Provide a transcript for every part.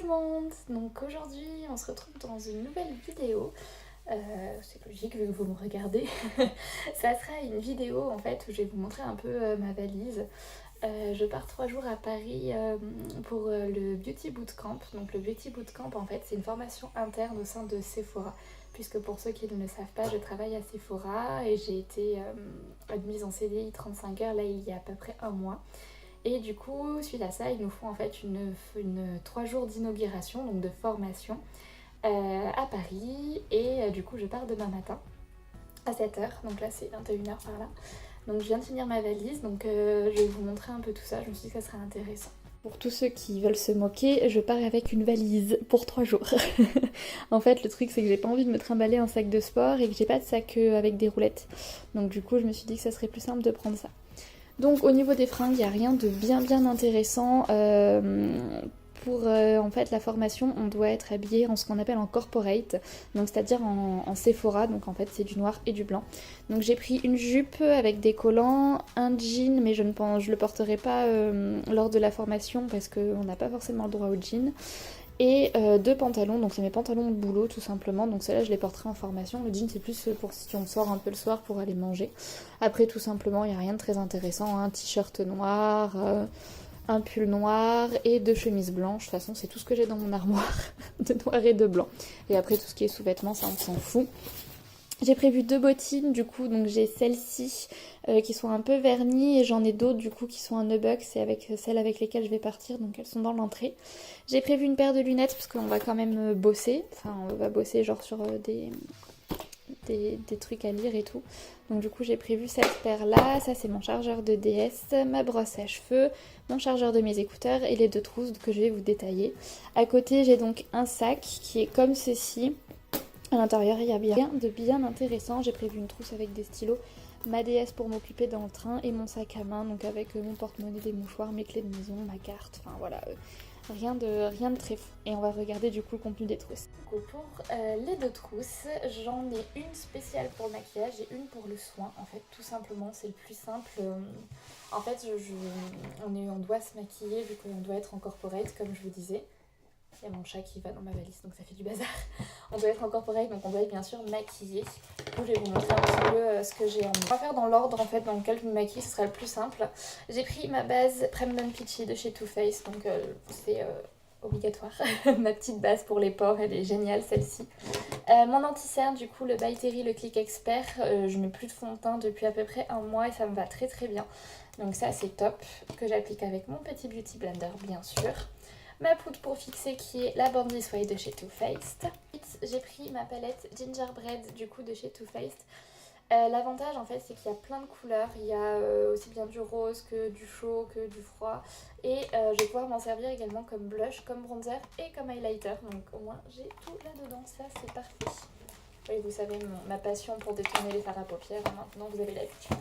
le monde. Donc aujourd'hui on se retrouve dans une nouvelle vidéo. C'est logique vu que vous me regardez. Ça sera une vidéo en fait où je vais vous montrer un peu ma valise. Je pars 3 jours à Paris pour le Beauty Bootcamp. Donc le Beauty Bootcamp en fait c'est une formation interne au sein de Sephora. Puisque pour ceux qui ne le savent pas, je travaille à Sephora et j'ai été admise en CDI 35 heures là il y a à peu près un mois. Et du coup, suite à ça, ils nous font en fait une 3 jours d'inauguration, donc de formation à Paris. Et du coup, je pars demain matin à 7h, donc là c'est 21h par là. Donc je viens de finir ma valise, donc je vais vous montrer un peu tout ça, je me suis dit que ça serait intéressant. Pour tous ceux qui veulent se moquer, je pars avec une valise pour 3 jours. En fait, le truc c'est que j'ai pas envie de me trimballer un sac de sport et que j'ai pas de sac avec des roulettes. Donc du coup, je me suis dit que ça serait plus simple de prendre ça. Donc au niveau des fringues, il n'y a rien de bien intéressant. Pour en fait la formation, on doit être habillé en ce qu'on appelle en corporate, donc c'est-à-dire en Sephora, donc en fait c'est du noir et du blanc. Donc j'ai pris une jupe avec des collants, un jean, mais je le porterai pas lors de la formation parce qu'on n'a pas forcément le droit au jean. Et 2 pantalons, donc c'est mes pantalons de boulot tout simplement, donc celles-là je les porterai en formation. Le jean c'est plus pour si on sort un peu le soir pour aller manger. Après tout simplement il n'y a rien de très intéressant, un t-shirt noir, un pull noir et 2 chemises blanches. De toute façon c'est tout ce que j'ai dans mon armoire, de noir et de blanc. Et après tout ce qui est sous-vêtements ça on s'en fout. J'ai prévu 2 bottines du coup, donc j'ai celles-ci qui sont un peu vernies et j'en ai d'autres du coup qui sont un nubuck, c'est avec celles avec lesquelles je vais partir, donc elles sont dans l'entrée. J'ai prévu une paire de lunettes parce qu'on va quand même bosser, enfin on va bosser genre sur des trucs à lire et tout. Donc du coup j'ai prévu cette paire là, ça c'est mon chargeur de DS, ma brosse à cheveux, mon chargeur de mes écouteurs et les 2 trousses que je vais vous détailler. À côté j'ai donc un sac qui est comme ceci. À l'intérieur, il n'y a rien de bien intéressant. J'ai prévu une trousse avec des stylos, ma DS pour m'occuper dans le train et mon sac à main, donc avec mon porte-monnaie, des mouchoirs, mes clés de maison, ma carte, enfin voilà, rien de très fou. Et on va regarder du coup le contenu des trousses. Du coup, pour les 2 trousses, j'en ai une spéciale pour le maquillage et une pour le soin. En fait, tout simplement, c'est le plus simple. En fait, on doit se maquiller vu qu'on doit être en corporate, comme je vous disais. Il y a mon chat qui va dans ma valise, donc ça fait du bazar. On doit être en corporate, donc on doit être bien sûr maquillé. Du coup, je vais vous montrer un petit peu ce que j'ai en main. On va faire dans l'ordre en fait dans lequel je me maquille, ce sera le plus simple. J'ai pris ma base Prem Peachy de chez Too Faced, donc c'est obligatoire. Ma petite base pour les pores, elle est géniale celle-ci. Mon anti-cerne, du coup, le By Terry, le Click Expert. Je mets plus de fond de teint depuis à peu près un mois et ça me va très bien. Donc ça, c'est top, que j'applique avec mon petit Beauty Blender, bien sûr. Ma poudre pour fixer qui est la Born This Way de chez Too Faced. J'ai pris ma palette Gingerbread du coup de chez Too Faced. L'avantage en fait c'est qu'il y a plein de couleurs, il y a aussi bien du rose que du chaud que du froid et je vais pouvoir m'en servir également comme blush, comme bronzer et comme highlighter, donc au moins j'ai tout là-dedans, ça c'est parfait. Oui, vous savez ma passion pour détourner les fards à paupières, maintenant vous avez l'habitude.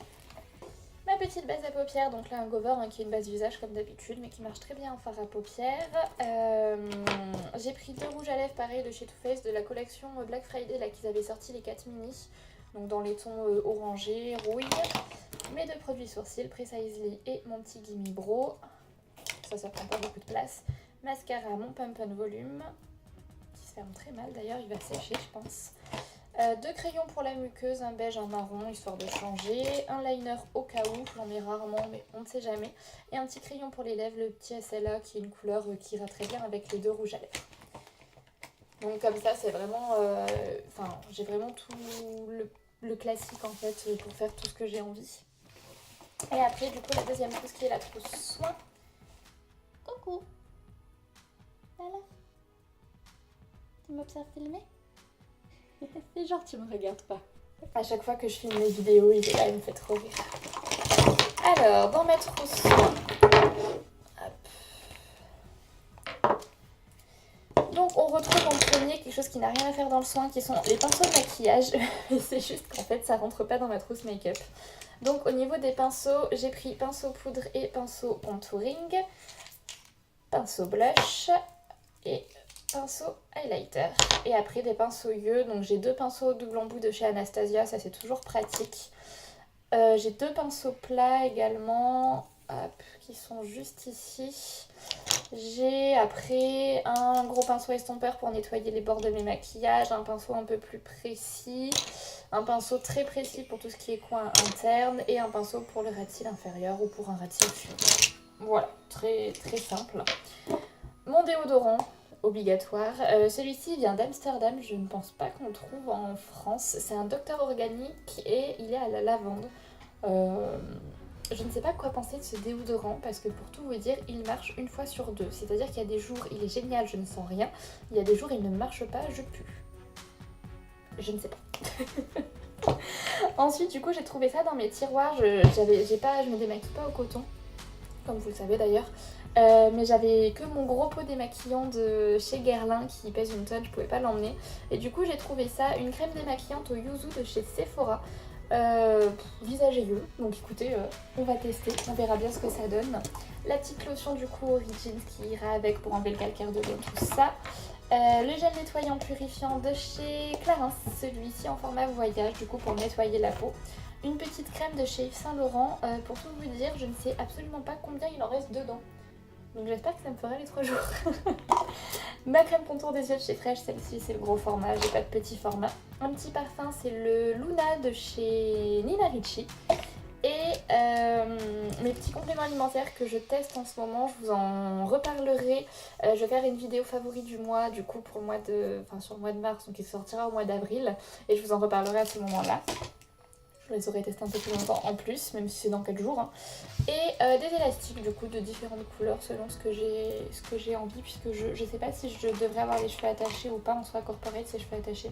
Ma petite base à paupières, donc là un Gover qui est une base visage comme d'habitude mais qui marche très bien en fard à paupières. J'ai pris 2 rouges à lèvres pareil de chez Too Faced de la collection Black Friday là qu'ils avaient sorti les 4 mini. Donc dans les tons orangés, rouille. Mes 2 produits sourcils, Precisely et mon petit Gimme Bro. Ça prend pas beaucoup de place. Mascara, mon Pump and Volume. Qui se ferme très mal d'ailleurs, il va sécher je pense. 2 crayons pour la muqueuse, un beige, un marron, histoire de changer. Un liner au cas où, j'en mets rarement, mais on ne sait jamais. Et un petit crayon pour les lèvres, le petit SLA, qui est une couleur qui ira très bien avec les 2 rouges à lèvres. Donc comme ça, c'est vraiment... Enfin, j'ai vraiment tout le classique, en fait, pour faire tout ce que j'ai envie. Et après, du coup, la deuxième trousse, qui est la trousse soin. Coucou. Voilà. Tu m'observes filmer? C'est genre tu me regardes pas. À chaque fois que je filme mes vidéos, il est là, il me fait trop rire. Alors, dans ma trousse soin. Donc on retrouve en premier quelque chose qui n'a rien à faire dans le soin, qui sont les pinceaux de maquillage. Et c'est juste qu'en fait ça rentre pas dans ma trousse make-up. Donc au niveau des pinceaux, j'ai pris pinceau poudre et pinceau contouring, pinceau blush et pinceau highlighter. Et après des pinceaux yeux, donc j'ai 2 pinceaux double embout de chez Anastasia, ça c'est toujours pratique. J'ai 2 pinceaux plats également, hop, qui sont juste ici. J'ai après un gros pinceau estompeur pour nettoyer les bords de mes maquillages, un pinceau un peu plus précis, un pinceau très précis pour tout ce qui est coin interne et un pinceau pour le ras de cils inférieur ou pour un ras de cils supérieur. Voilà, très très simple. Mon déodorant obligatoire. Celui-ci vient d'Amsterdam, je ne pense pas qu'on le trouve en France. C'est un Docteur Organique et il est à la lavande. Je ne sais pas quoi penser de ce déodorant parce que pour tout vous dire, il marche une fois sur deux. C'est-à-dire qu'il y a des jours, il est génial, je ne sens rien. Il y a des jours, il ne marche pas, je pue. Je ne sais pas. Ensuite, du coup, j'ai trouvé ça dans mes tiroirs. Je me démaquille pas au coton, comme vous le savez d'ailleurs. Mais j'avais que mon gros pot démaquillant de chez Guerlain qui pèse une tonne, je pouvais pas l'emmener. Et du coup, j'ai trouvé ça, une crème démaquillante au yuzu de chez Sephora. Visage aiguë, donc écoutez, on va tester, on verra bien ce que ça donne. La petite lotion du coup Origins qui ira avec pour enlever le calcaire de l'eau, tout ça. Le gel nettoyant purifiant de chez Clarins, celui-ci en format voyage, du coup pour nettoyer la peau. Une petite crème de chez Yves Saint Laurent, pour tout vous dire, je ne sais absolument pas combien il en reste dedans. Donc j'espère que ça me fera les 3 jours. Ma crème contour des yeux de chez Fresh, celle-ci c'est le gros format, j'ai pas de petit format. Un petit parfum, c'est le Luna de chez Nina Ricci. Et mes petits compléments alimentaires que je teste en ce moment, je vous en reparlerai. Je vais faire une vidéo favori du mois, du coup pour le mois de, sur le mois de mars, donc il sortira au mois d'avril. Et je vous en reparlerai à ce moment-là. Je les aurais testés un peu plus longtemps en plus, même si c'est dans 4 jours. Hein. Et des élastiques du coup de différentes couleurs selon ce que j'ai envie, puisque je sais pas si je devrais avoir les cheveux attachés ou pas en soie corporate, ces cheveux attachés.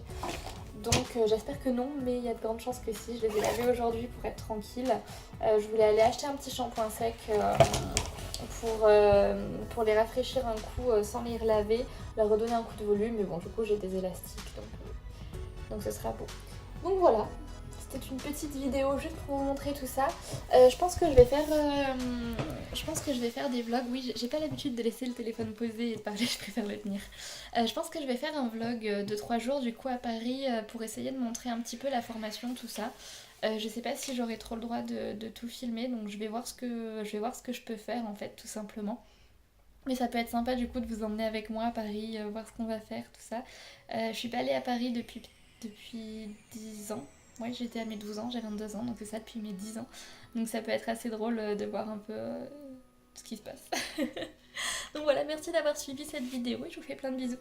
Donc j'espère que non, mais il y a de grandes chances que si. Je les ai lavés aujourd'hui pour être tranquille. Je voulais aller acheter un petit shampoing sec pour les rafraîchir un coup sans les relaver, leur redonner un coup de volume, mais bon du coup j'ai des élastiques, donc ce sera beau. Donc voilà. C'était une petite vidéo juste pour vous montrer tout ça. Je pense que je vais faire des vlogs. Oui, j'ai pas l'habitude de laisser le téléphone posé et de parler, je préfère le tenir. Je pense que je vais faire un vlog de 3 jours du coup à Paris pour essayer de montrer un petit peu la formation, tout ça. Je sais pas si j'aurai trop le droit de tout filmer, donc je vais voir ce que je peux faire en fait, tout simplement. Mais ça peut être sympa du coup de vous emmener avec moi à Paris, voir ce qu'on va faire, tout ça. Je suis pas allée à Paris depuis 10 ans. Ouais, j'étais à mes 12 ans, j'ai 22 ans, donc c'est ça depuis mes 10 ans. Donc ça peut être assez drôle de voir un peu ce qui se passe. Donc voilà, merci d'avoir suivi cette vidéo et je vous fais plein de bisous.